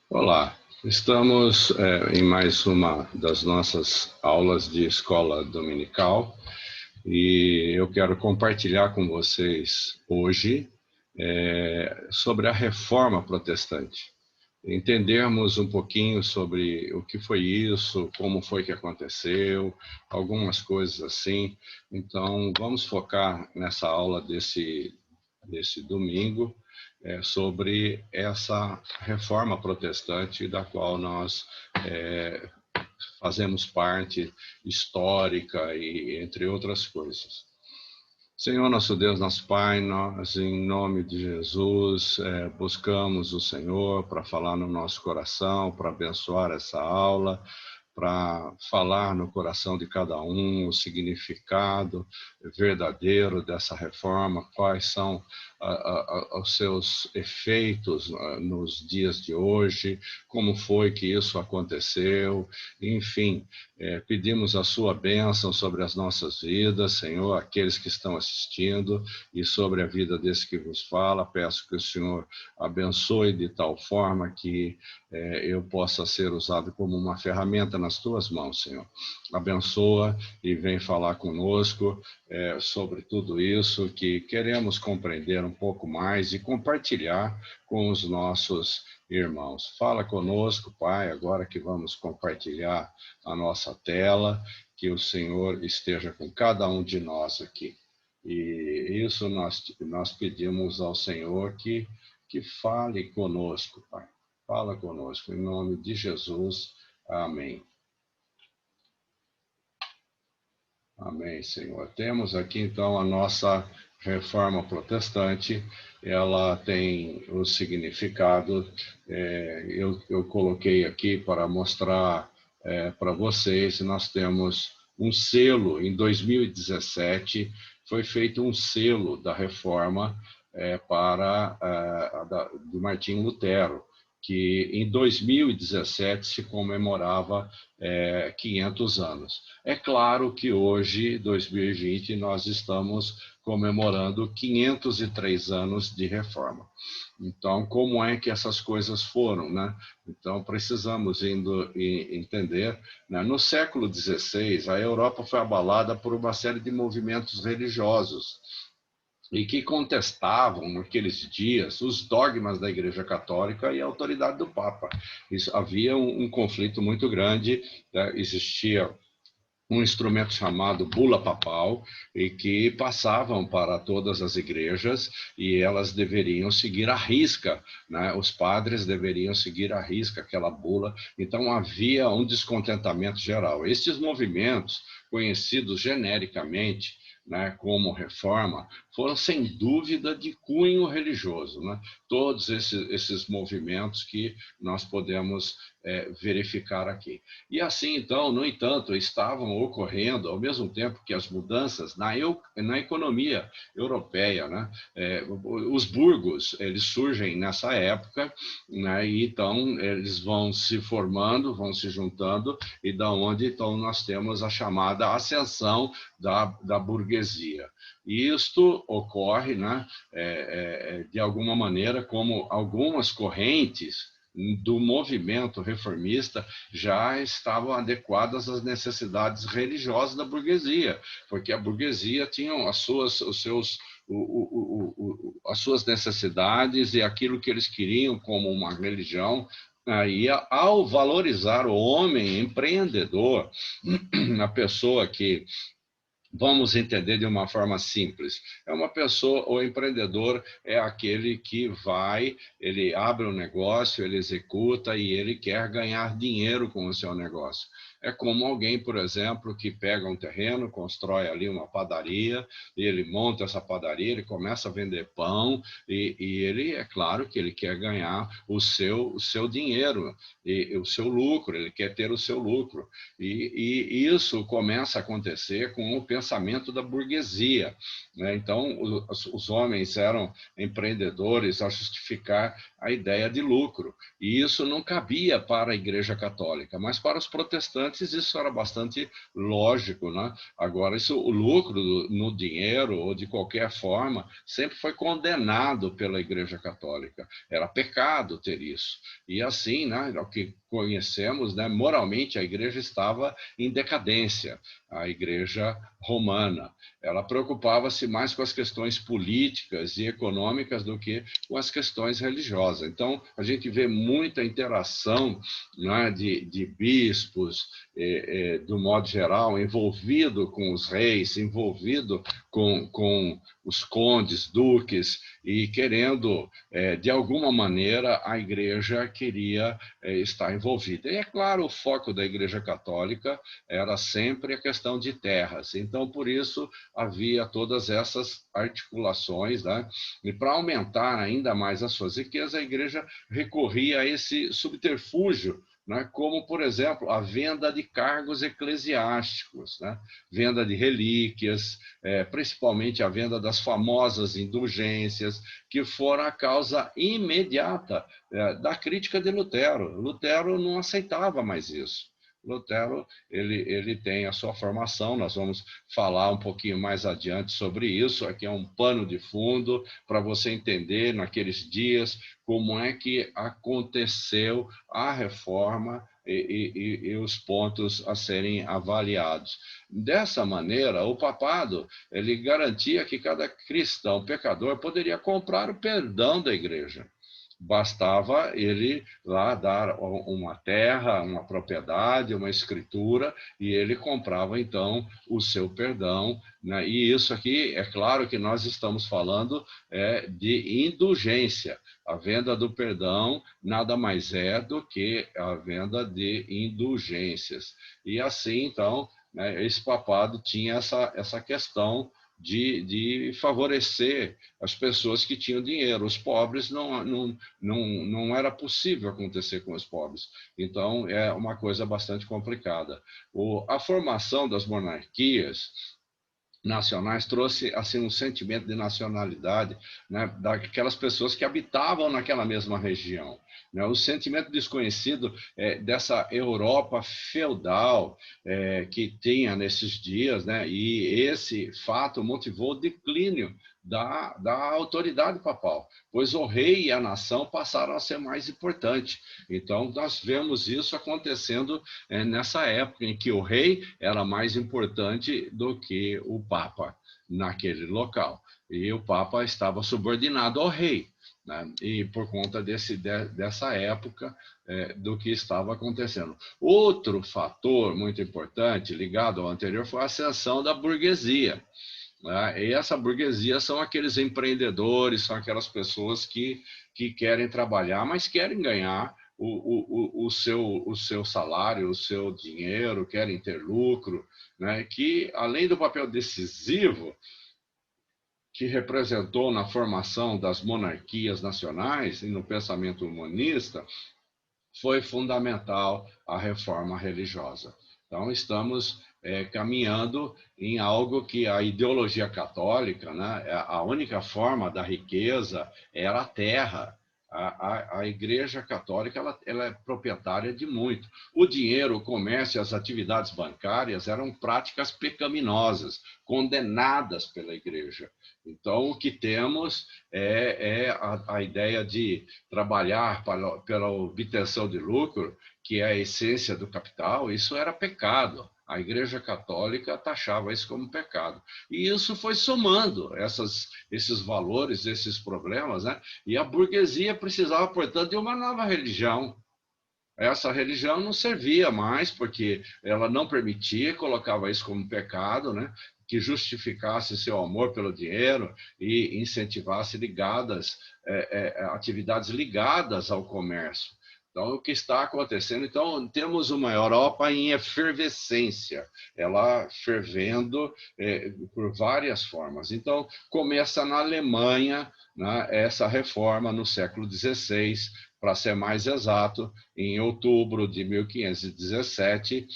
Olá, estamos em mais uma das nossas aulas de escola dominical e eu quero compartilhar com vocês hoje sobre a reforma protestante. Entendermos um pouquinho sobre o que foi isso, como foi que aconteceu, algumas coisas assim. Então, vamos focar nessa aula desse domingo sobre essa reforma protestante da qual nós é, fazemos parte histórica e entre outras coisas. Senhor, nosso Deus, nosso Pai, nós, em nome de Jesus, buscamos o Senhor para falar no nosso coração, para abençoar essa aula, para falar no coração de cada um o significado verdadeiro dessa reforma, quais são os seus efeitos nos dias de hoje, como foi que isso aconteceu, enfim, pedimos a sua bênção sobre as nossas vidas, Senhor, aqueles que estão assistindo e sobre a vida desse que vos fala. Peço que o Senhor abençoe de tal forma que eu possa ser usado como uma ferramenta nas tuas mãos, Senhor. Abençoa e vem falar conosco sobre tudo isso que queremos compreender um pouco mais e compartilhar com os nossos irmãos. Fala conosco, Pai, agora que vamos compartilhar a nossa tela, que o Senhor esteja com cada um de nós aqui. E isso nós pedimos ao Senhor que fale conosco, Pai. Fala conosco, em nome de Jesus. Amém. Amém, Senhor. Temos aqui, então, a nossa reforma protestante. Ela tem o significado, eu coloquei aqui para mostrar para vocês. Nós temos um selo, em 2017, foi feito um selo da reforma de Martim Lutero, que em 2017 se comemorava 500 anos. É claro que hoje, 2020, nós estamos comemorando 503 anos de reforma. Então, como é que essas coisas foram, né? Então, precisamos entender, né? No século XVI, a Europa foi abalada por uma série de movimentos religiosos e que contestavam, naqueles dias, os dogmas da Igreja Católica e a autoridade do Papa. Havia um conflito muito grande, né? Existia um instrumento chamado bula papal e que passavam para todas as igrejas e elas deveriam seguir à risca, né? Os padres deveriam seguir à risca aquela bula. Então havia um descontentamento geral. Estes movimentos, conhecidos genericamente, né, como reforma, foram sem dúvida de cunho religioso, né? Todos esses movimentos que nós podemos verificar aqui. E assim, então, no entanto, estavam ocorrendo, ao mesmo tempo que as mudanças na economia europeia, né? Os burgos, eles surgem nessa época, né? E então eles vão se formando, vão se juntando, e da onde, então, nós temos a chamada ascensão da burguesia. E isto ocorre, né, de alguma maneira, como algumas correntes do movimento reformista já estavam adequadas às necessidades religiosas da burguesia, porque a burguesia tinha as suas necessidades e aquilo que eles queriam como uma religião. Aí, ao valorizar o homem empreendedor, a pessoa que vamos entender de uma forma simples. É uma pessoa, o empreendedor é aquele que ele abre um negócio, ele executa e ele quer ganhar dinheiro com o seu negócio. É como alguém, por exemplo, que pega um terreno, constrói ali uma padaria, e ele monta essa padaria, ele começa a vender pão, e ele, é claro que ele quer ganhar o seu dinheiro, e o seu lucro, ele quer ter o seu lucro. E isso começa a acontecer com o pensamento da burguesia, né? Então, os homens eram empreendedores a justificar a ideia de lucro. E isso não cabia para a Igreja Católica, mas para os protestantes isso era bastante lógico, né? Agora, isso, o lucro no dinheiro ou de qualquer forma sempre foi condenado pela Igreja Católica. Era pecado ter isso. E assim, né, o que conhecemos, né, moralmente a Igreja estava em decadência, a Igreja romana. Ela preocupava-se mais com as questões políticas e econômicas do que com as questões religiosas. Então, a gente vê muita interação, né, de bispos, do modo geral, envolvido com os reis, envolvido com os condes, duques, e querendo, de alguma maneira, a Igreja queria estar envolvida. E, é claro, o foco da Igreja Católica era sempre a questão de terras. Então, por isso, havia todas essas articulações, né? E para aumentar ainda mais as suas riquezas, a Igreja recorria a esse subterfúgio, né? Como, por exemplo, a venda de cargos eclesiásticos, né? Venda de relíquias, principalmente a venda das famosas indulgências, que foram a causa imediata da crítica de Lutero. Lutero não aceitava mais isso. Lutero, ele tem a sua formação, nós vamos falar um pouquinho mais adiante sobre isso. Aqui é um pano de fundo para você entender naqueles dias como é que aconteceu a reforma e os pontos a serem avaliados. Dessa maneira, o papado ele garantia que cada cristão pecador poderia comprar o perdão da igreja. Bastava ele lá dar uma terra, uma propriedade, uma escritura, e ele comprava, então, o seu perdão, né? E isso aqui, é claro que nós estamos falando de indulgência. A venda do perdão nada mais é do que a venda de indulgências. E assim, então, né, esse papado tinha essa questão de favorecer as pessoas que tinham dinheiro. Os pobres não era possível acontecer com os pobres. Então, é uma coisa bastante complicada. A formação das monarquias nacionais trouxe assim um sentimento de nacionalidade, né, daquelas pessoas que habitavam naquela mesma região, né, o sentimento desconhecido dessa Europa feudal que tinha nesses dias, né, e esse fato motivou o declínio da autoridade papal, pois o rei e a nação passaram a ser mais importantes. Então, nós vemos isso acontecendo nessa época em que o rei era mais importante do que o papa naquele local. E o papa estava subordinado ao rei, né? E por conta dessa época do que estava acontecendo. Outro fator muito importante ligado ao anterior foi a ascensão da burguesia. E essa burguesia são aqueles empreendedores, são aquelas pessoas que querem trabalhar, mas querem ganhar o seu salário, o seu dinheiro, querem ter lucro, né? Que, além do papel decisivo que representou na formação das monarquias nacionais e no pensamento humanista, foi fundamental a reforma religiosa. Então, estamos caminhando em algo que a ideologia católica, né, a única forma da riqueza era a terra. A Igreja Católica ela é proprietária de muito. O dinheiro, o comércio e as atividades bancárias eram práticas pecaminosas, condenadas pela Igreja. Então, o que temos é a ideia de trabalhar pela obtenção de lucro, que é a essência do capital. Isso era pecado. A Igreja Católica taxava isso como pecado. E isso foi somando esses valores, esses problemas, né? E a burguesia precisava, portanto, de uma nova religião. Essa religião não servia mais, porque ela não permitia, colocava isso como pecado, né? Que justificasse seu amor pelo dinheiro e incentivasse atividades ligadas ao comércio. Então, o que está acontecendo? Então, temos uma Europa em efervescência, ela fervendo por várias formas. Então, começa na Alemanha, né, essa reforma no século XVI, para ser mais exato, em outubro de 1517.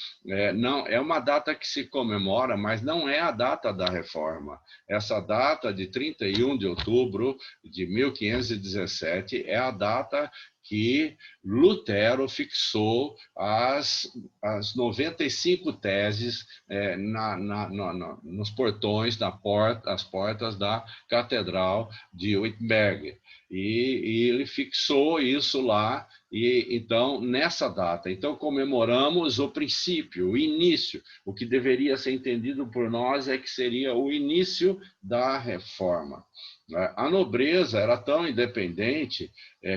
Não, é uma data que se comemora, mas não é a data da reforma. Essa data de 31 de outubro de 1517 é a data que Lutero fixou as 95 teses nos portões, as portas da Catedral de Wittenberg. E ele fixou isso lá, e então, nessa data. Então, comemoramos o princípio, o início. O que deveria ser entendido por nós é que seria o início da reforma. A nobreza era tão independente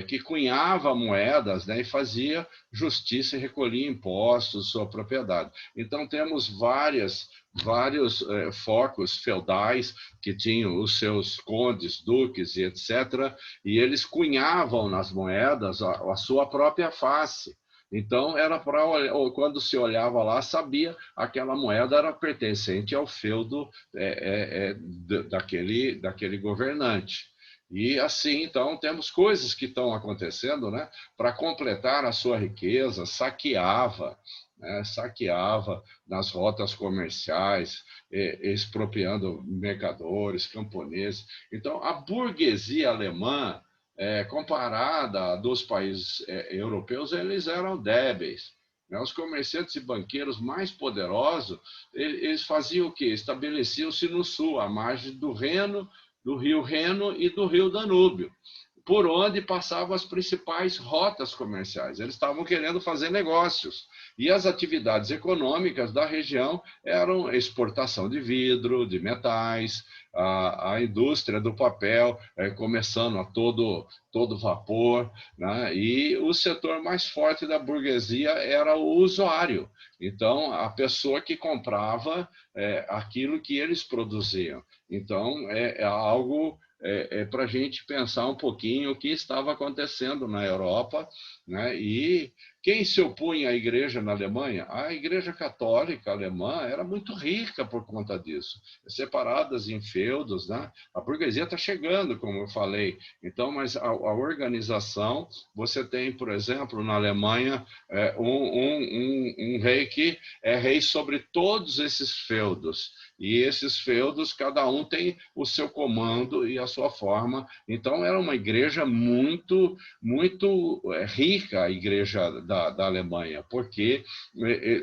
que cunhava moedas, né, e fazia justiça e recolhia impostos, sua propriedade. Então, temos vários focos feudais que tinham os seus condes, duques e etc., e eles cunhavam nas moedas a sua própria face. Então, era para quando se olhava lá, sabia aquela moeda era pertencente ao feudo daquele governante. E assim, então, temos coisas que estão acontecendo, né, para completar a sua riqueza, saqueava nas rotas comerciais, expropriando mercadores, camponeses. Então, a burguesia alemã, comparada a dos países europeus, eles eram débeis. Os comerciantes e banqueiros mais poderosos, eles faziam o quê? Estabeleciam-se no sul, à margem do Reno, do rio Reno e do rio Danúbio, por onde passavam as principais rotas comerciais. Eles estavam querendo fazer negócios. E as atividades econômicas da região eram exportação de vidro, de metais, a indústria do papel começando a todo vapor, né? E o setor mais forte da burguesia era o usuário. Então, a pessoa que comprava aquilo que eles produziam. Então, é algo para a gente pensar um pouquinho o que estava acontecendo na Europa, né? E quem se opunha à igreja na Alemanha? A igreja católica alemã era muito rica por conta disso, separadas em feudos, né? A burguesia está chegando, como eu falei. Então, mas a organização, você tem, por exemplo, na Alemanha, um rei que é rei sobre todos esses feudos. E esses feudos, cada um tem o seu comando e a sua forma. Então, era uma igreja muito, muito rica, a igreja da Alemanha, porque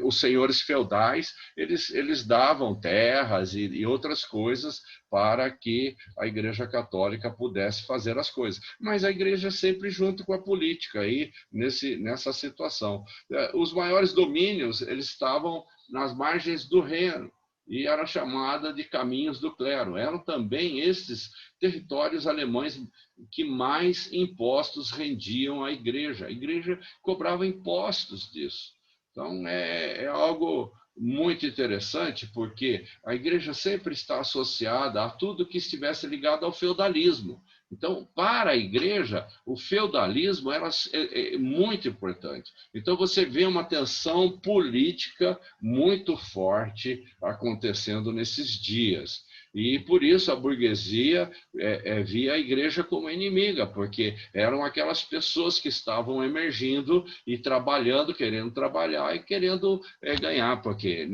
os senhores feudais, eles davam terras e outras coisas para que a igreja católica pudesse fazer as coisas. Mas a igreja sempre junto com a política, aí, nessa situação. Os maiores domínios, eles estavam nas margens do Reno, e era chamada de caminhos do clero. Eram também esses territórios alemães que mais impostos rendiam à igreja. A igreja cobrava impostos disso. Então, é algo muito interessante, porque a igreja sempre está associada a tudo que estivesse ligado ao feudalismo. Então, para a igreja, o feudalismo era muito importante. Então, você vê uma tensão política muito forte acontecendo nesses dias. E, por isso, a burguesia via a igreja como inimiga, porque eram aquelas pessoas que estavam emergindo e trabalhando, querendo trabalhar e querendo ganhar, porque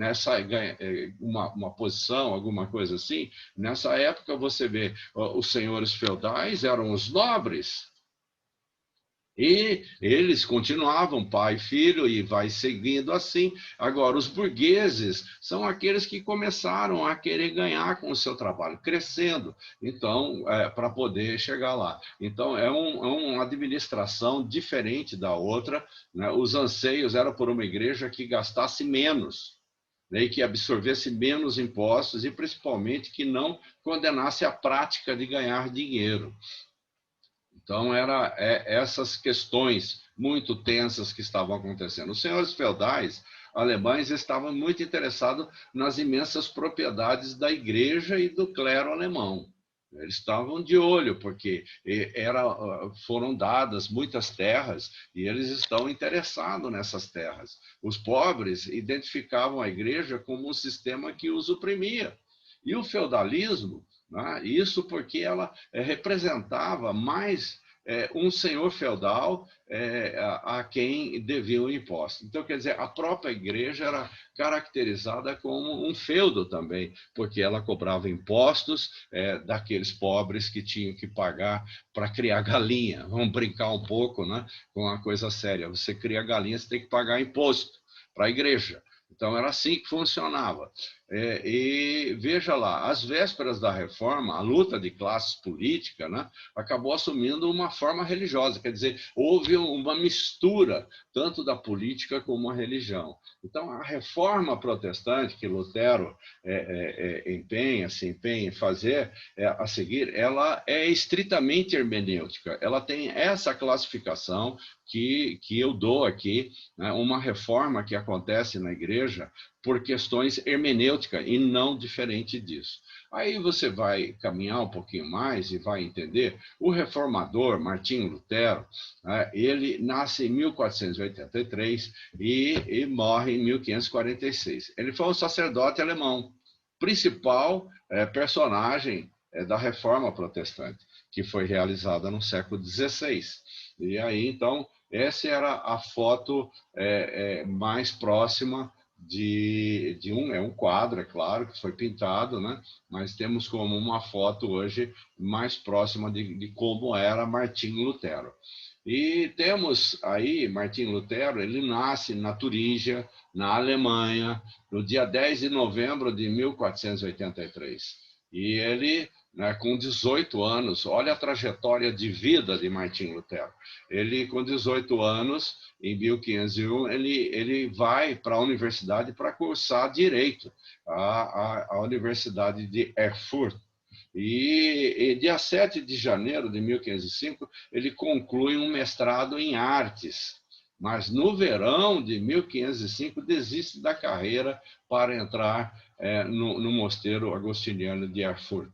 uma posição, alguma coisa assim, nessa época você vê os senhores feudais eram os nobres, e eles continuavam pai e filho e vai seguindo assim. Agora, os burgueses são aqueles que começaram a querer ganhar com o seu trabalho, crescendo, então, para poder chegar lá. Então, é uma administração diferente da outra, né? Os anseios eram por uma igreja que gastasse menos, né? E que absorvesse menos impostos e, principalmente, que não condenasse a prática de ganhar dinheiro. Então, eram essas questões muito tensas que estavam acontecendo. Os senhores feudais alemães estavam muito interessados nas imensas propriedades da igreja e do clero alemão. Eles estavam de olho, porque foram dadas muitas terras e eles estão interessados nessas terras. Os pobres identificavam a igreja como um sistema que os oprimia. E o feudalismo, né? Isso porque ela representava mais um senhor feudal a quem devia o imposto. Então, quer dizer, a própria igreja era caracterizada como um feudo também, porque ela cobrava impostos daqueles pobres que tinham que pagar para criar galinha. Vamos brincar um pouco, né, com uma coisa séria. Você cria galinha, você tem que pagar imposto para a igreja. Então, era assim que funcionava. E veja lá, às vésperas da reforma, a luta de classes política, né, acabou assumindo uma forma religiosa, quer dizer, houve uma mistura tanto da política como a religião. Então, a reforma protestante que Lutero se empenha em fazer a seguir, ela é estritamente hermenêutica, ela tem essa classificação que eu dou aqui, né, uma reforma que acontece na igreja por questões hermenêuticas e não diferente disso. Aí você vai caminhar um pouquinho mais e vai entender, o reformador Martinho Lutero, né, ele nasce em 1483 e morre em 1546. Ele foi um sacerdote alemão, principal personagem da reforma protestante, que foi realizada no século XVI. E aí, então, essa era a foto mais próxima de um quadro, é claro, que foi pintado, né? Mas temos como uma foto hoje mais próxima de como era Martinho Lutero. E temos aí, Martinho Lutero, ele nasce na Turíngia, na Alemanha, no dia 10 de novembro de 1483. E ele, né, com 18 anos, olha a trajetória de vida de Martinho Lutero. Ele, com 18 anos, em 1501, ele vai para a universidade para cursar Direito, a Universidade de Erfurt. E dia 7 de janeiro de 1505, ele conclui um mestrado em artes. Mas no verão de 1505, desiste da carreira para entrar no mosteiro agostiniano de Erfurt.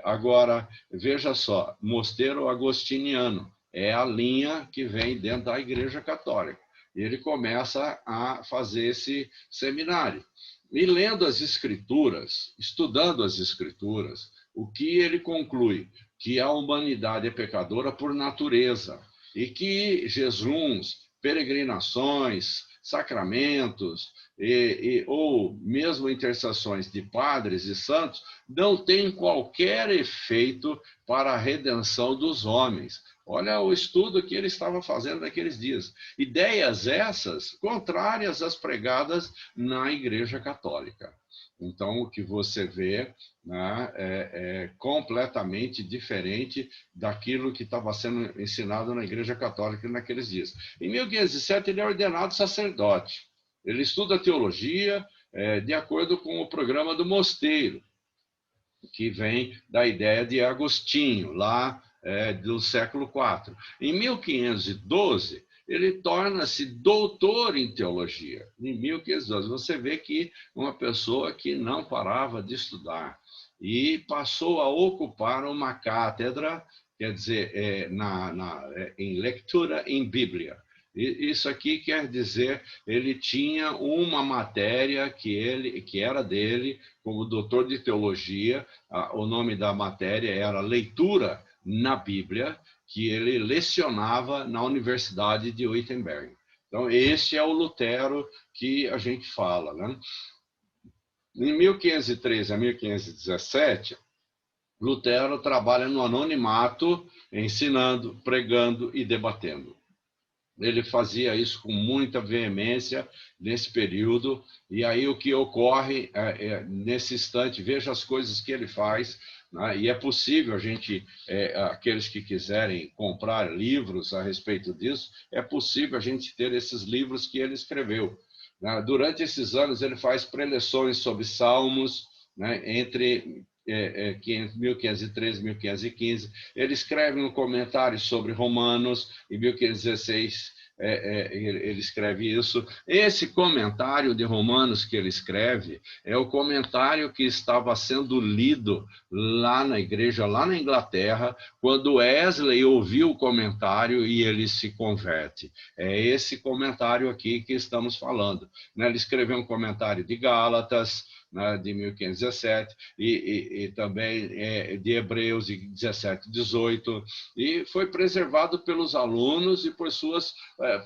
Agora, veja só, mosteiro agostiniano é a linha que vem dentro da Igreja Católica. E ele começa a fazer esse seminário. E lendo as Escrituras, estudando as Escrituras, o que ele conclui? Que a humanidade é pecadora por natureza e que jejuns, peregrinações, sacramentos ou mesmo intercessões de padres e santos não têm qualquer efeito para a redenção dos homens. Olha o estudo que ele estava fazendo naqueles dias. Ideias essas contrárias às pregadas na Igreja Católica. Então, o que você vê, né, é completamente diferente daquilo que estava sendo ensinado na Igreja Católica naqueles dias. Em 1507, ele é ordenado sacerdote. Ele estuda teologia de acordo com o programa do mosteiro, que vem da ideia de Agostinho, lá do século IV. Em 1512, ele torna-se doutor em teologia. Em 1512, você vê que uma pessoa que não parava de estudar e passou a ocupar uma cátedra, quer dizer, em leitura em Bíblia. Isso aqui quer dizer, ele tinha uma matéria que era dele, como doutor de teologia, o nome da matéria era Leitura na Bíblia, que ele lecionava na Universidade de Wittenberg. Então, esse é o Lutero que a gente fala, né? Em 1513 a 1517, Lutero trabalha no anonimato, ensinando, pregando e debatendo. Ele fazia isso com muita veemência nesse período, e aí o que ocorre nesse instante, veja as coisas que ele faz, né? E é possível a gente, aqueles que quiserem comprar livros a respeito disso, é possível a gente ter esses livros que ele escreveu. Né? Durante esses anos, ele faz preleções sobre Salmos, né? Entre 1513 e 1515, ele escreve um comentário sobre Romanos, em 1516 ele escreve isso. Esse comentário de Romanos que ele escreve é o comentário que estava sendo lido lá na igreja, lá na Inglaterra, quando Wesley ouviu o comentário e ele se converte. É esse comentário aqui que estamos falando. Ele escreveu um comentário de Gálatas, né, de 1517, e também de Hebreus de 17, 18, e foi preservado pelos alunos e por suas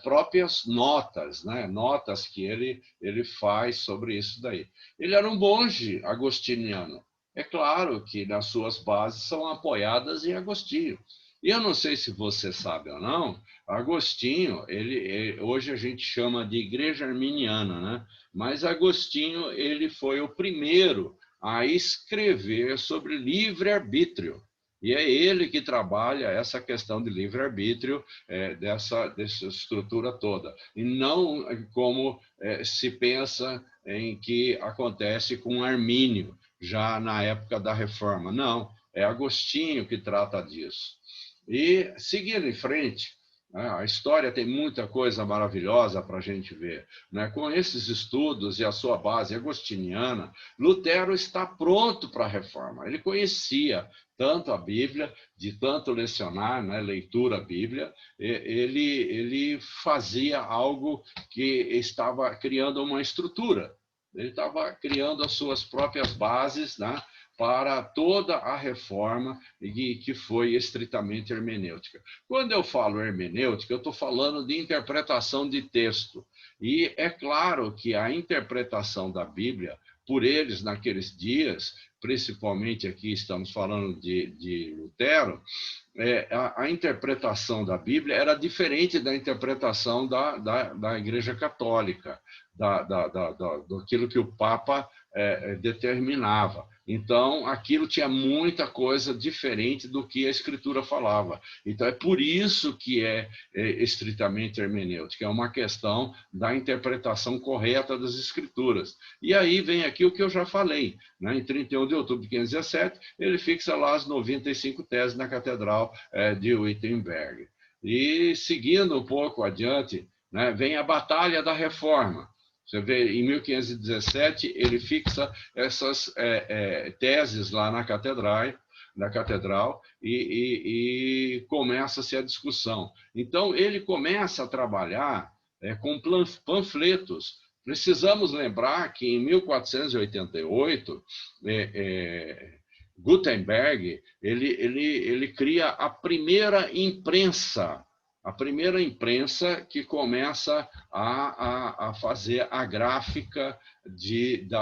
próprias notas, né, notas que ele faz sobre isso daí. Ele era um monge agostiniano. É claro que nas suas bases são apoiadas em Agostinho. E eu não sei se você sabe ou não, Agostinho, hoje a gente chama de Igreja Arminiana, né? Mas Agostinho, ele foi o primeiro a escrever sobre livre-arbítrio. E é ele que trabalha essa questão de livre-arbítrio, dessa estrutura toda. E não como se pensa em que acontece com Armínio, já na época da Reforma. Não, é Agostinho que trata disso. E, seguindo em frente, a história tem muita coisa maravilhosa para a gente ver. Né? Com esses estudos e a sua base agostiniana, Lutero está pronto para a reforma. Ele conhecia tanto a Bíblia, de tanto lecionar, né, leitura Bíblia, ele fazia algo que estava criando uma estrutura. Ele estava criando as suas próprias bases, né, para toda a reforma que foi estritamente hermenêutica. Quando eu falo hermenêutica, eu estou falando de interpretação de texto. E é claro que a interpretação da Bíblia, por eles naqueles dias, principalmente aqui estamos falando de Lutero, a interpretação da Bíblia era diferente da interpretação da Igreja Católica, daquilo que o Papa determinava. Então, aquilo tinha muita coisa diferente do que a Escritura falava. Então, é por isso que é estritamente hermenêutica, é uma questão da interpretação correta das Escrituras. E aí vem aqui o que eu já falei, né? Em 31 de outubro de 1517, ele fixa lá as 95 teses na Catedral de Wittenberg. E, seguindo um pouco adiante, né, vem a Batalha da Reforma. Você vê, em 1517, ele fixa essas teses lá na catedral e começa-se a discussão. Então, ele começa a trabalhar com panfletos. Precisamos lembrar que, em 1488, Gutenberg ele cria a primeira imprensa que começa a fazer a gráfica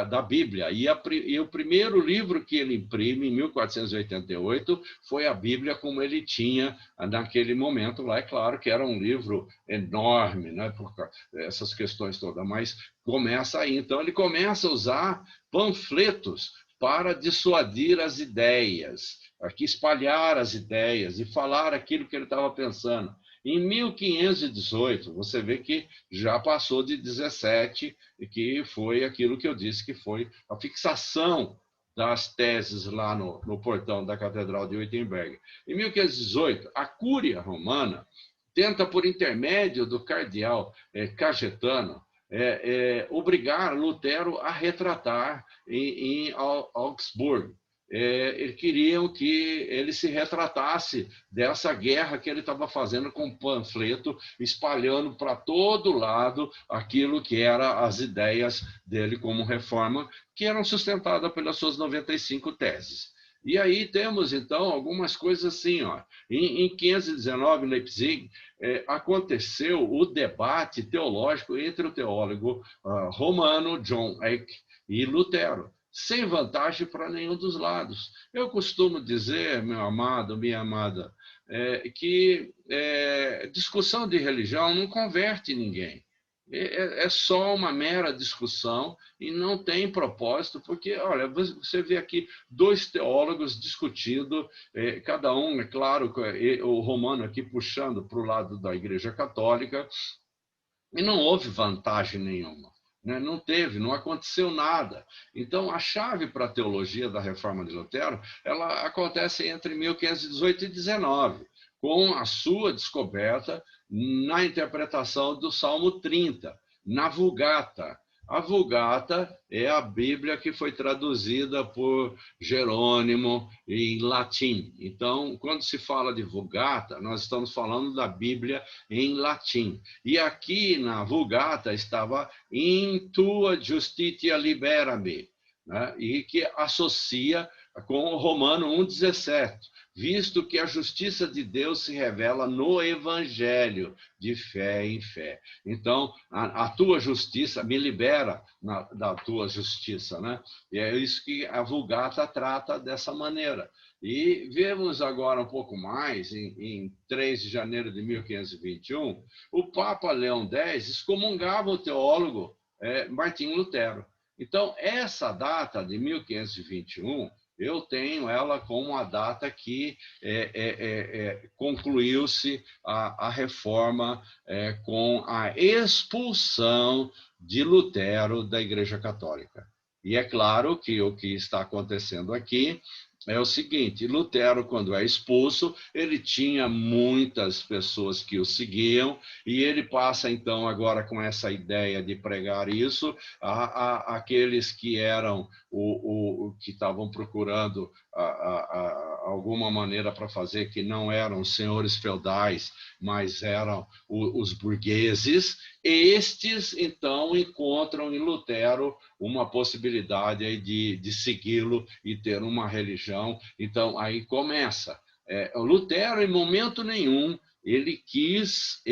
da Bíblia. E o primeiro livro que ele imprime, em 1488, foi a Bíblia como ele tinha naquele momento lá. É claro que era um livro enorme, né, por essas questões todas, mas começa aí. Então, ele começa a usar panfletos para dissuadir as ideias, aqui espalhar as ideias e falar aquilo que ele estava pensando. Em 1518, você vê que já passou de 17, que foi aquilo que eu disse, que foi a fixação das teses lá no portão da Catedral de Wittenberg. Em 1518, a Cúria Romana tenta, por intermédio do cardeal Cajetano, obrigar Lutero a retratar em Augsburgo. Eles queriam que ele se retratasse dessa guerra que ele estava fazendo com panfleto, espalhando para todo lado aquilo que eram as ideias dele como reforma, que eram sustentadas pelas suas 95 teses. E aí temos, então, algumas coisas assim. Ó. Em 1519, em Leipzig, aconteceu o debate teológico entre o teólogo romano John Eck e Lutero, sem vantagem para nenhum dos lados. Eu costumo dizer, meu amado, minha amada, que discussão de religião não converte ninguém. É só uma mera discussão e não tem propósito, porque, olha, você vê aqui dois teólogos discutindo, cada um, é claro, o romano aqui puxando para o lado da Igreja Católica, e não houve vantagem nenhuma. Não teve, não aconteceu nada. Então, a chave para a teologia da Reforma de Lutero, ela acontece entre 1518 e 19, com a sua descoberta na interpretação do Salmo 30, na Vulgata. A Vulgata é a Bíblia que foi traduzida por Jerônimo em latim. Então, quando se fala de Vulgata, nós estamos falando da Bíblia em latim. E aqui na Vulgata estava In tua justitia libera-me. né? E que associa com o Romano 1,17, visto que a justiça de Deus se revela no Evangelho, de fé em fé. Então, a tua justiça me libera da tua justiça, né? E é isso que a Vulgata trata dessa maneira. E vemos agora um pouco mais, em 3 de janeiro de 1521, o Papa Leão X excomungava o teólogo Martinho Lutero. Então, essa data de 1521, eu tenho ela como a data que concluiu-se a reforma com a expulsão de Lutero da Igreja Católica. E é claro que o que está acontecendo aqui é o seguinte: Lutero, quando é expulso, ele tinha muitas pessoas que o seguiam, e ele passa, então, agora com essa ideia de pregar isso àqueles que eram que estavam procurando alguma maneira para fazer, que não eram senhores feudais, mas eram os burgueses. Estes, então, encontram em Lutero uma possibilidade de segui-lo e ter uma religião. Então, aí começa. Lutero, em momento nenhum, ele quis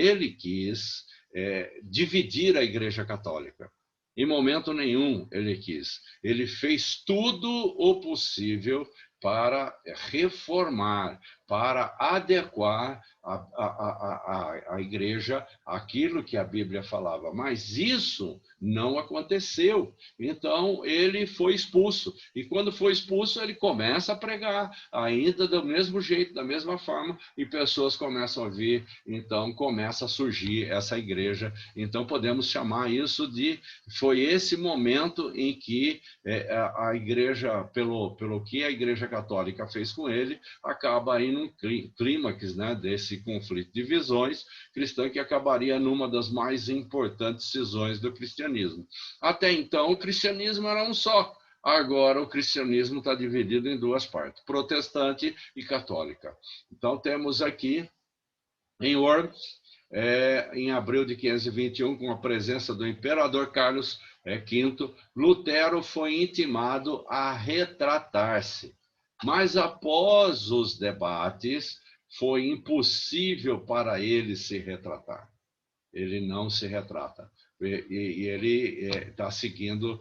dividir a Igreja Católica. Em momento nenhum ele quis. Ele fez tudo o possível para reformar, para adequar a igreja àquilo que a Bíblia falava. Mas isso não aconteceu. Então, ele foi expulso. E quando foi expulso, ele começa a pregar, ainda do mesmo jeito, da mesma forma, e pessoas começam a vir. Então, começa a surgir essa igreja. Então, podemos chamar isso de... Foi esse momento em que a igreja, pelo que a Igreja Católica fez com ele, acaba aí num clímax, né, desse conflito de visões cristã, que acabaria numa das mais importantes cisões do cristianismo. Até então, o cristianismo era um só. Agora, o cristianismo está dividido em duas partes, protestante e católica. Então, temos aqui, em Worms, em abril de 1521, com a presença do imperador Carlos V, Lutero foi intimado a retratar-se. Mas, após os debates, foi impossível para ele se retratar. Ele não se retrata. E ele está seguindo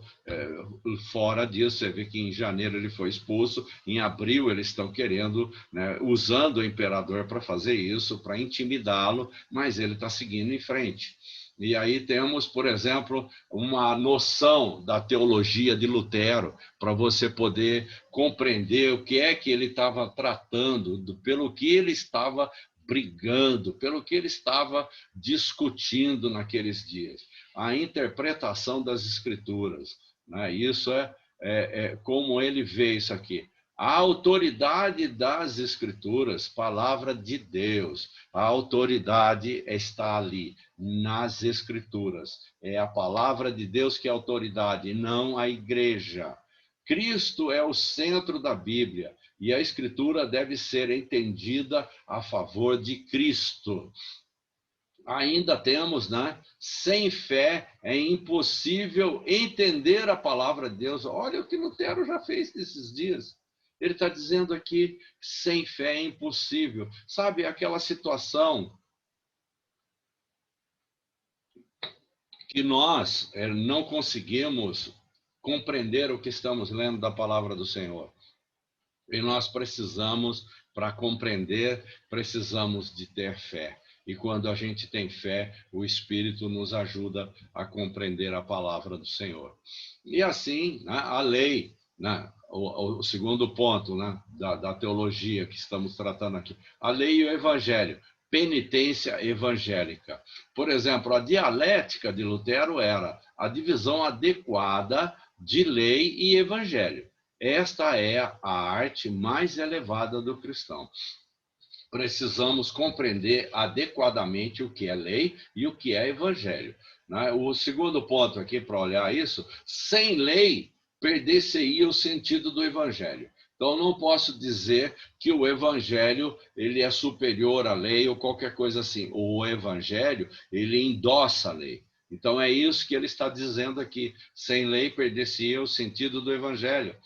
fora disso. Você vê que em janeiro ele foi expulso, em abril eles estão querendo, né, usando o imperador para fazer isso, para intimidá-lo, mas ele está seguindo em frente. E aí temos, por exemplo, uma noção da teologia de Lutero, para você poder compreender o que é que ele estava tratando, pelo que ele estava brigando, pelo que ele estava discutindo naqueles dias. A interpretação das Escrituras, né? Isso como ele vê isso aqui. A autoridade das Escrituras, palavra de Deus, a autoridade está ali, nas Escrituras. É a palavra de Deus que é a autoridade, não a igreja. Cristo é o centro da Bíblia e a Escritura deve ser entendida a favor de Cristo. Ainda temos, né? Sem fé é impossível entender a palavra de Deus. Olha o que Lutero já fez nesses dias. Ele está dizendo aqui, sem fé é impossível. Sabe aquela situação que nós não conseguimos compreender o que estamos lendo da palavra do Senhor. E nós precisamos, para compreender, precisamos de ter fé. E quando a gente tem fé, o Espírito nos ajuda a compreender a palavra do Senhor. E assim, né, a lei, né, o segundo ponto, né, da teologia que estamos tratando aqui, a lei e o evangelho, penitência evangélica. Por exemplo, a dialética de Lutero era a divisão adequada de lei e evangelho. Esta é a arte mais elevada do cristão. Precisamos compreender adequadamente o que é lei e o que é evangelho. O segundo ponto aqui para olhar isso, sem lei, perder-se-ia o sentido do evangelho. Então, não posso dizer que o evangelho ele é superior à lei ou qualquer coisa assim. O evangelho, ele endossa a lei. Então, é isso que ele está dizendo aqui. Sem lei, perder-se-ia o sentido do evangelho.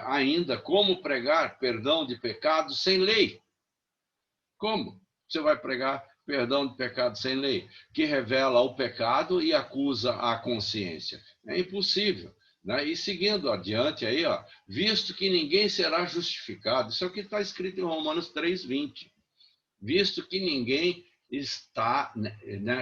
Ainda, como pregar perdão de pecados sem lei? Como você vai pregar perdão de pecados sem lei? Que revela o pecado e acusa a consciência. É impossível. E seguindo adiante aí, visto que ninguém será justificado. Isso é o que está escrito em Romanos 3:20. Visto que ninguém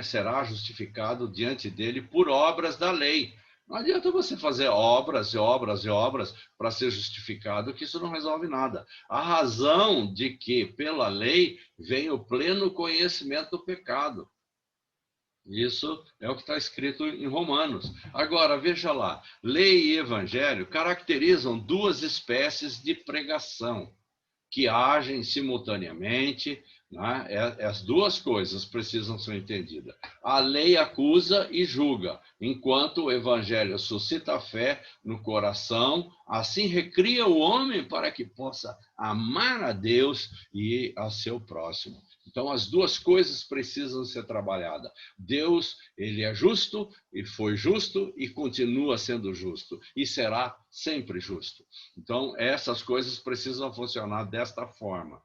será justificado diante dele por obras da lei. Não adianta você fazer obras e obras e obras para ser justificado, que isso não resolve nada. A razão de que, pela lei, vem o pleno conhecimento do pecado. Isso é o que está escrito em Romanos. Agora, veja lá, lei e evangelho caracterizam duas espécies de pregação que agem simultaneamente. As duas coisas precisam ser entendidas. A lei acusa e julga, enquanto o evangelho suscita a fé no coração, assim recria o homem para que possa amar a Deus e a seu próximo. Então, as duas coisas precisam ser trabalhadas. Deus, ele é justo, e foi justo, e continua sendo justo, e será sempre justo. Então, essas coisas precisam funcionar desta forma.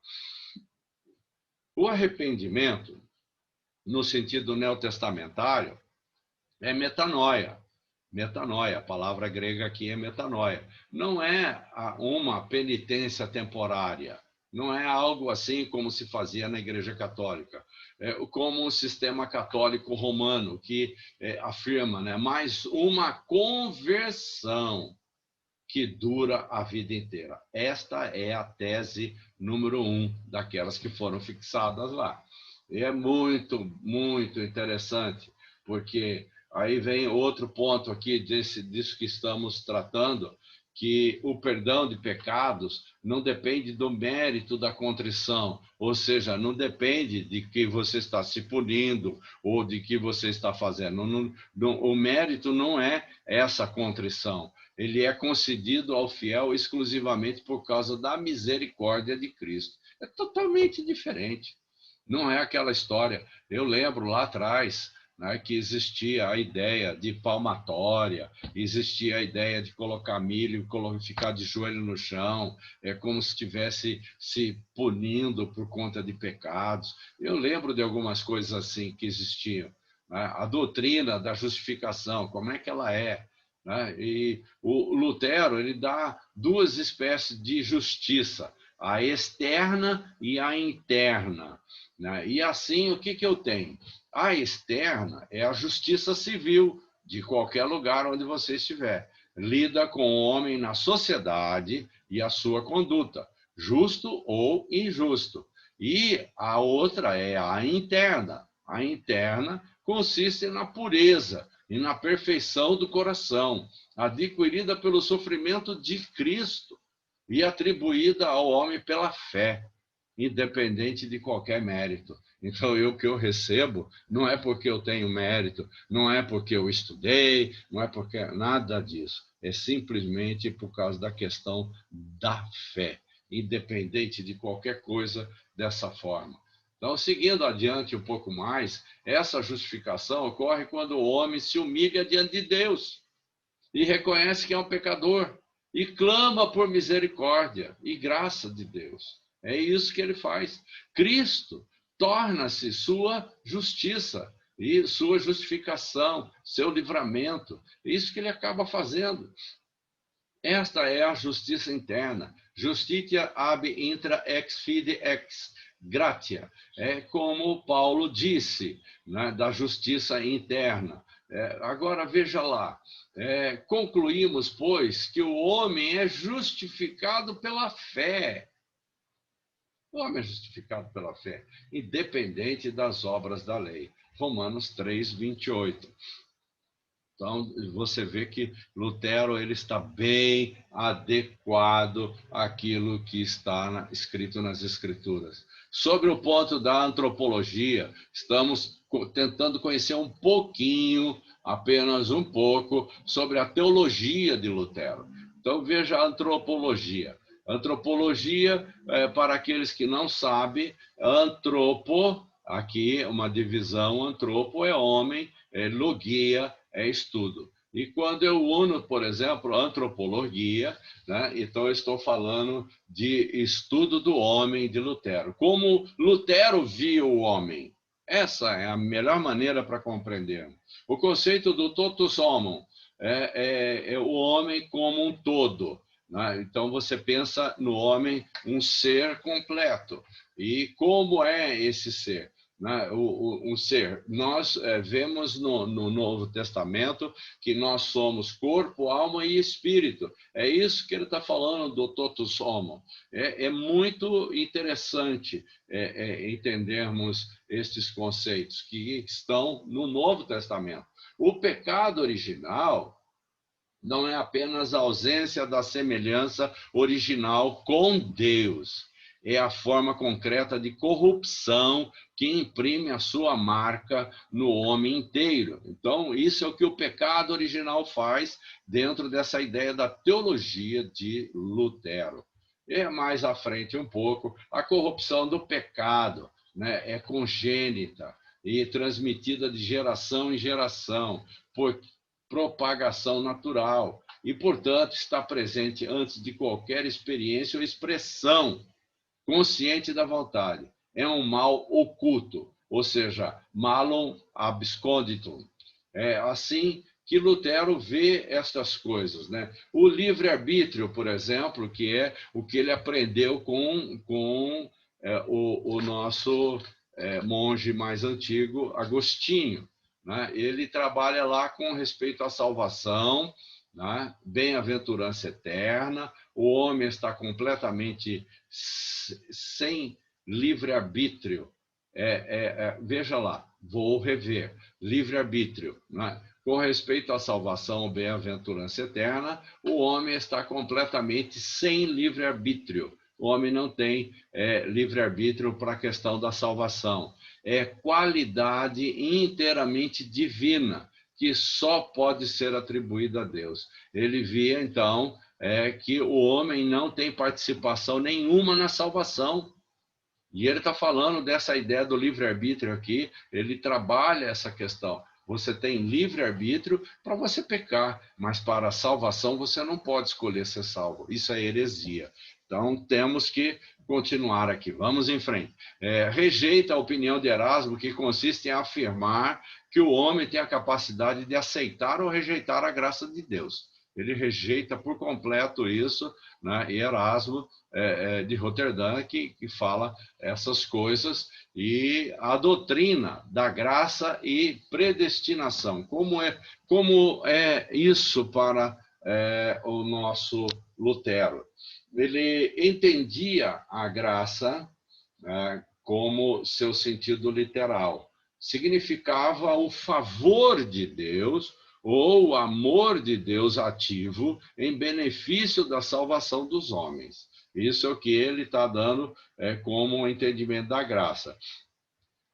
O arrependimento, no sentido neotestamentário, é metanoia. Metanoia, a palavra grega aqui é metanoia. Não é uma penitência temporária. Não é algo assim como se fazia na Igreja Católica, como o sistema católico romano, que afirma, mais uma conversão que dura a vida inteira. Esta é a tese número 1 daquelas que foram fixadas lá. E é muito, muito interessante, porque aí vem outro ponto aqui disso que estamos tratando, que o perdão de pecados não depende do mérito da contrição, ou seja, não depende de que você está se punindo ou de que você está fazendo. O mérito não é essa contrição. Ele é concedido ao fiel exclusivamente por causa da misericórdia de Cristo. É totalmente diferente. Não é aquela história. Eu lembro lá atrás, que existia a ideia de palmatória, existia a ideia de colocar milho e ficar de joelho no chão, como se estivesse se punindo por conta de pecados. Eu lembro de algumas coisas assim que existiam. A doutrina da justificação, como é que ela é? E o Lutero, ele dá duas espécies de justiça, a externa e a interna. E assim, o que eu tenho? A externa é a justiça civil de qualquer lugar onde você estiver. Lida com o homem na sociedade e a sua conduta, justo ou injusto. E a outra é a interna. A interna consiste na pureza e na perfeição do coração, adquirida pelo sofrimento de Cristo e atribuída ao homem pela fé, independente de qualquer mérito. Então, o que eu recebo não é porque eu tenho mérito, não é porque eu estudei, não é porque nada disso. É simplesmente por causa da questão da fé, independente de qualquer coisa dessa forma. Então, seguindo adiante um pouco mais, essa justificação ocorre quando o homem se humilha diante de Deus e reconhece que é um pecador e clama por misericórdia e graça de Deus. É isso que ele faz. Cristo torna-se sua justiça e sua justificação, seu livramento. É isso que ele acaba fazendo. Esta é a justiça interna. Justitia ab intra ex fide ex gratia. É como Paulo disse, da justiça interna. Agora, veja lá. Concluímos, pois, que o homem é justificado pela fé. O homem é justificado pela fé, independente das obras da lei. Romanos 3:28. Então, você vê que Lutero ele está bem adequado àquilo que está escrito nas Escrituras. Sobre o ponto da antropologia, estamos tentando conhecer um pouquinho, apenas um pouco, sobre a teologia de Lutero. Então, veja a antropologia. Antropologia, para aqueles que não sabem, antropo aqui uma divisão: antropo é homem, logia é estudo. E quando eu uno, por exemplo, antropologia, né, então eu estou falando de estudo do homem de Lutero. Como Lutero viu o homem. Essa é a melhor maneira para compreender. O conceito do totus homo é o homem como um todo, né? Então você pensa no homem um ser completo. E como é esse ser? Né? Um ser. Nós vemos no Novo Testamento que nós somos corpo, alma e espírito. É isso que ele está falando do totus homo. É muito interessante entendermos estes conceitos que estão no Novo Testamento. O pecado original não é apenas a ausência da semelhança original com Deus, é a forma concreta de corrupção que imprime a sua marca no homem inteiro. Então, isso é o que o pecado original faz dentro dessa ideia da teologia de Lutero. E mais à frente um pouco, a corrupção do pecado, né, é congênita e transmitida de geração em geração, por propagação natural e, portanto, está presente antes de qualquer experiência ou expressão consciente da vontade. É um mal oculto, ou seja, malum absconditum. É assim que Lutero vê estas coisas, né? O livre-arbítrio, por exemplo, que é o que ele aprendeu com o nosso monge mais antigo, Agostinho, né? Ele trabalha lá com respeito à salvação, né? Bem-aventurança eterna, o homem está completamente sem livre-arbítrio. Veja lá, vou rever, livre-arbítrio, né? Com respeito à salvação, bem-aventurança eterna, o homem está completamente sem livre-arbítrio. O homem não tem livre-arbítrio para a questão da salvação. É qualidade inteiramente divina, que só pode ser atribuída a Deus. Ele via, então, que o homem não tem participação nenhuma na salvação. E ele está falando dessa ideia do livre-arbítrio aqui, ele trabalha essa questão. Você tem livre-arbítrio para você pecar, mas para a salvação você não pode escolher ser salvo. Isso é heresia. Então, temos que continuar aqui. Vamos em frente. Rejeita a opinião de Erasmo, que consiste em afirmar que o homem tem a capacidade de aceitar ou rejeitar a graça de Deus. Ele rejeita por completo isso, né? E Erasmo, de Roterdã, que fala essas coisas, e a doutrina da graça e predestinação. Como é isso para o nosso Lutero? Ele entendia a graça como seu sentido literal. Significava o favor de Deus ou o amor de Deus ativo em benefício da salvação dos homens. Isso é o que ele está dando como um entendimento da graça.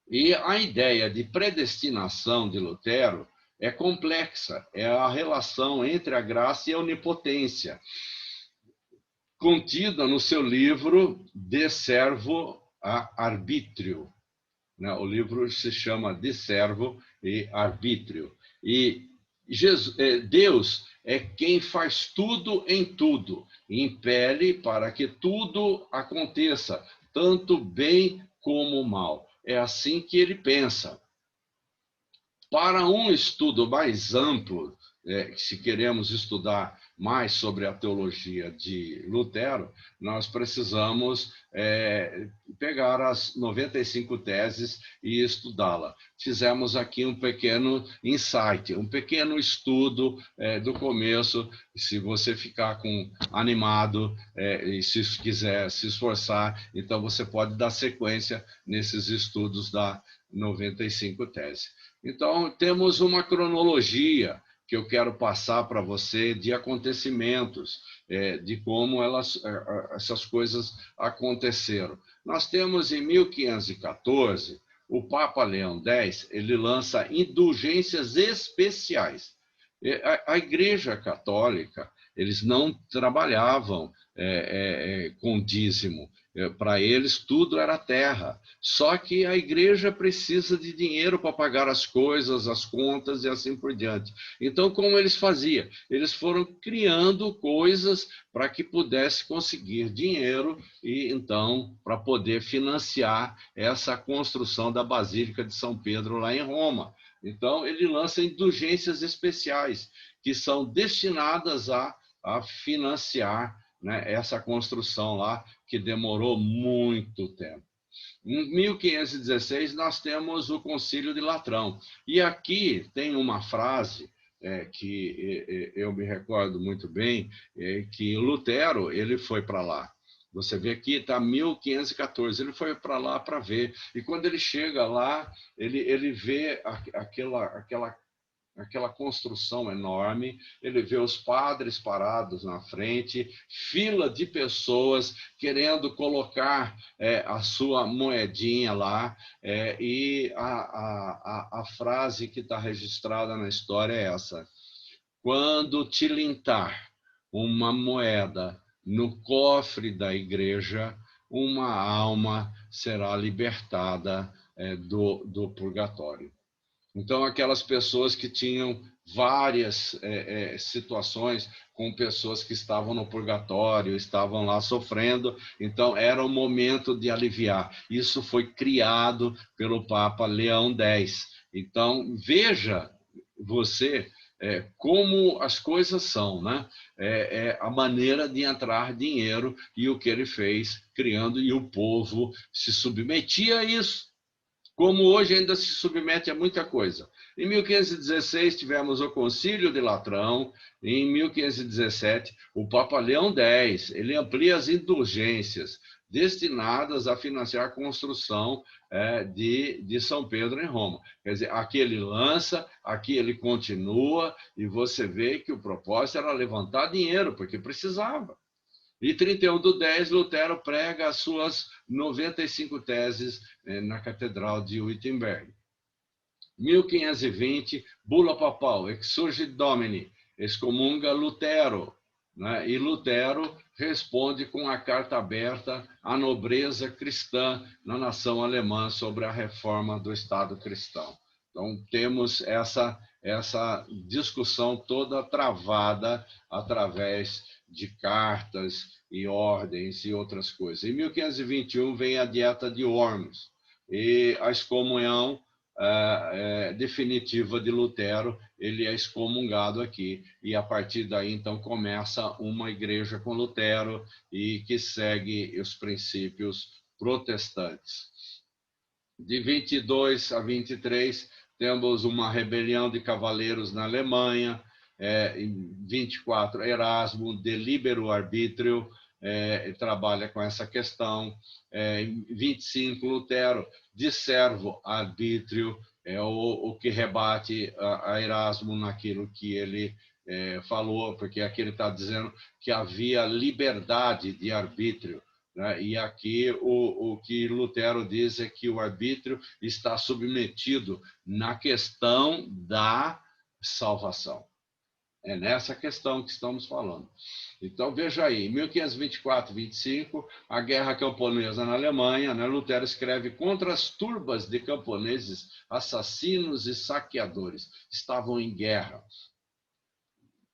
E a ideia de predestinação de Lutero é complexa, é a relação entre a graça e a onipotência, contida no seu livro De Servo a Arbítrio. O livro se chama De Servo e Arbítrio. E Deus é quem faz tudo em tudo, impele para que tudo aconteça, tanto bem como mal. É assim que ele pensa. Para um estudo mais amplo, se queremos estudar mais sobre a teologia de Lutero, nós precisamos pegar as 95 teses e estudá-la. Fizemos aqui um pequeno insight, um pequeno estudo do começo. Se você ficar animado e se quiser se esforçar, então você pode dar sequência nesses estudos da 95 teses. Então, temos uma cronologia que eu quero passar para você de acontecimentos, de como essas coisas aconteceram. Nós temos em 1514, o Papa Leão X, ele lança indulgências especiais. A Igreja Católica, Eles não trabalhavam com dízimo. Para eles, tudo era terra. Só que a igreja precisa de dinheiro para pagar as coisas, as contas e assim por diante. Então, como eles faziam? Eles foram criando coisas para que pudesse conseguir dinheiro e, então, para poder financiar essa construção da Basílica de São Pedro lá em Roma. Então, ele lança indulgências especiais, que são destinadas a financiar, né, essa construção lá, que demorou muito tempo. Em 1516, nós temos o Concílio de Latrão. E aqui tem uma frase que eu me recordo muito bem, que Lutero ele foi para lá. Você vê aqui, está 1514, ele foi para lá para ver. E quando ele chega lá, ele vê aquela construção enorme, ele vê os padres parados na frente, fila de pessoas querendo colocar a sua moedinha lá, e a frase que está registrada na história é essa: quando tilintar uma moeda no cofre da igreja, uma alma será libertada do purgatório. Então, aquelas pessoas que tinham várias situações com pessoas que estavam no purgatório, estavam lá sofrendo, então era o momento de aliviar. Isso foi criado pelo Papa Leão X. Então, veja você como as coisas são, né? A maneira de entrar dinheiro e o que ele fez, criando, e o povo se submetia a isso. Como hoje ainda se submete a muita coisa. Em 1516 tivemos o Concílio de Latrão, em 1517 o Papa Leão X, ele amplia as indulgências destinadas a financiar a construção de São Pedro em Roma. Quer dizer, aqui ele lança, aqui ele continua, e você vê que o propósito era levantar dinheiro, porque precisava. E 31/10, Lutero prega as suas 95 teses na Catedral de Wittenberg. 1520, bula papal, Exsurgit Domini, excomunga Lutero, né? E Lutero responde com a carta aberta à nobreza cristã na nação alemã sobre a reforma do Estado cristão. Então, temos essa discussão toda travada através de cartas e ordens e outras coisas. Em 1521 vem a Dieta de Worms e a excomunhão definitiva de Lutero, ele é excomungado aqui, e a partir daí então começa uma igreja com Lutero e que segue os princípios protestantes. De 22 a 23 temos uma rebelião de cavaleiros na Alemanha. Em 24, Erasmo, de libero arbítrio, trabalha com essa questão. Em 25, Lutero, de servo arbítrio, é o que rebate a Erasmo naquilo que ele falou, porque aqui ele está dizendo que havia liberdade de arbítrio. E aqui o que Lutero diz é que o arbítrio está submetido na questão da salvação. É nessa questão que estamos falando. Então, veja aí, em 1524, 25, a guerra camponesa na Alemanha, né, Lutero escreve contra as turbas de camponeses, assassinos e saqueadores. Estavam em guerra.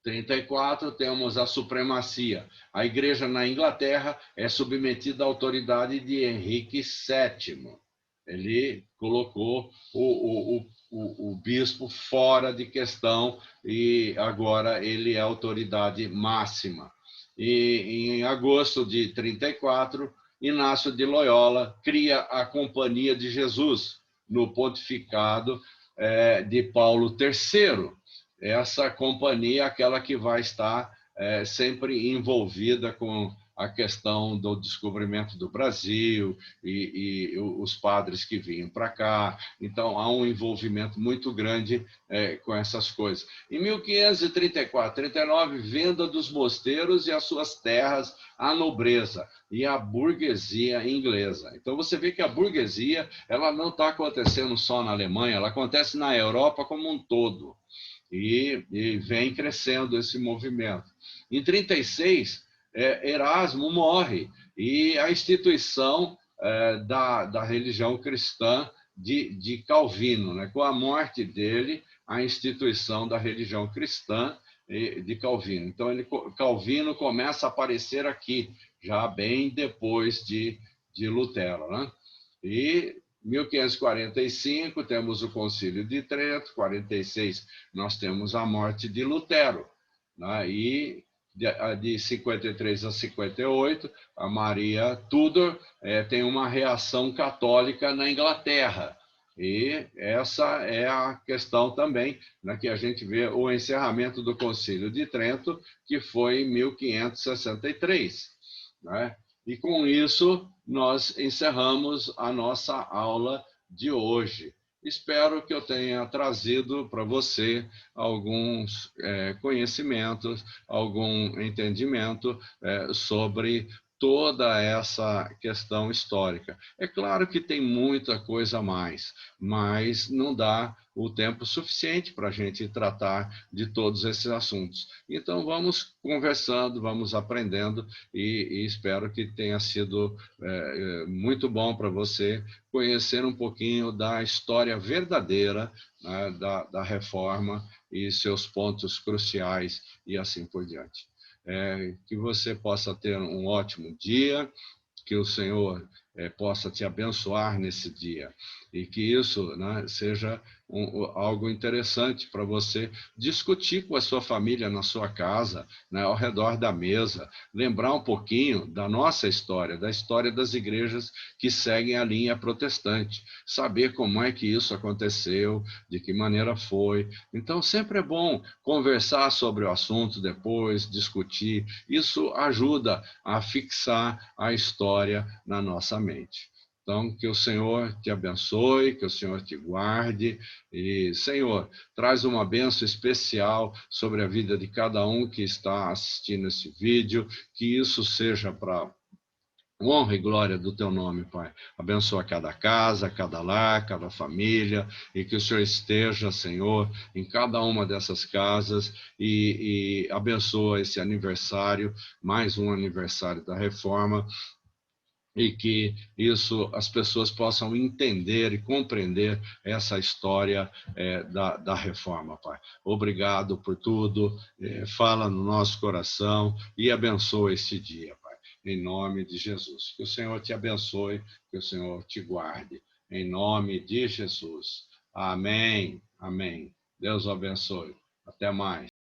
34, temos a supremacia. A igreja na Inglaterra é submetida à autoridade de Henrique VII. Ele colocou o bispo fora de questão e agora ele é a autoridade máxima. E em agosto de 34, Inácio de Loyola cria a Companhia de Jesus no pontificado de Paulo III. Essa companhia é aquela que vai estar sempre envolvida com a questão do descobrimento do Brasil e os padres que vinham para cá. Então, há um envolvimento muito grande com essas coisas. Em 1534, 39, venda dos mosteiros e as suas terras à nobreza e à burguesia inglesa. Então, você vê que a burguesia ela não está acontecendo só na Alemanha, ela acontece na Europa como um todo. E vem crescendo esse movimento. Em 36, Erasmo morre e a instituição da religião cristã de Calvino, né? Com a morte dele, a instituição da religião cristã de Calvino. Então, Calvino começa a aparecer aqui, já bem depois de Lutero, né? E 1545 temos o Concílio de Trento, 46 nós temos a morte de Lutero, né? E de 53 a 58, a Maria Tudor tem uma reação católica na Inglaterra. E essa é a questão também, né, que a gente vê o encerramento do Concílio de Trento, que foi em 1563, né? E com isso, nós encerramos a nossa aula de hoje. Espero que eu tenha trazido para você alguns conhecimentos, algum entendimento sobre toda essa questão histórica. É claro que tem muita coisa a mais, mas não dá o tempo suficiente para a gente tratar de todos esses assuntos. Então, vamos conversando, vamos aprendendo e espero que tenha sido muito bom para você conhecer um pouquinho da história verdadeira, né, da reforma e seus pontos cruciais e assim por diante. Que você possa ter um ótimo dia, que o Senhor possa te abençoar nesse dia e que isso, né, seja algo interessante para você discutir com a sua família na sua casa, né, ao redor da mesa, lembrar um pouquinho da nossa história, da história das igrejas que seguem a linha protestante, saber como é que isso aconteceu, de que maneira foi. Então, sempre é bom conversar sobre o assunto depois, discutir. Isso ajuda a fixar a história na nossa mente. Então, que o Senhor te abençoe, que o Senhor te guarde. E, Senhor, traz uma bênção especial sobre a vida de cada um que está assistindo esse vídeo, que isso seja para honra e glória do teu nome, Pai. Abençoa cada casa, cada lar, cada família, e que o Senhor esteja, Senhor, em cada uma dessas casas e abençoa esse aniversário, mais um aniversário da reforma, e que isso as pessoas possam entender e compreender essa história da reforma, Pai. Obrigado por tudo, fala no nosso coração e abençoa este dia, Pai, em nome de Jesus. Que o Senhor te abençoe, que o Senhor te guarde, em nome de Jesus. Amém, amém. Deus o abençoe. Até mais.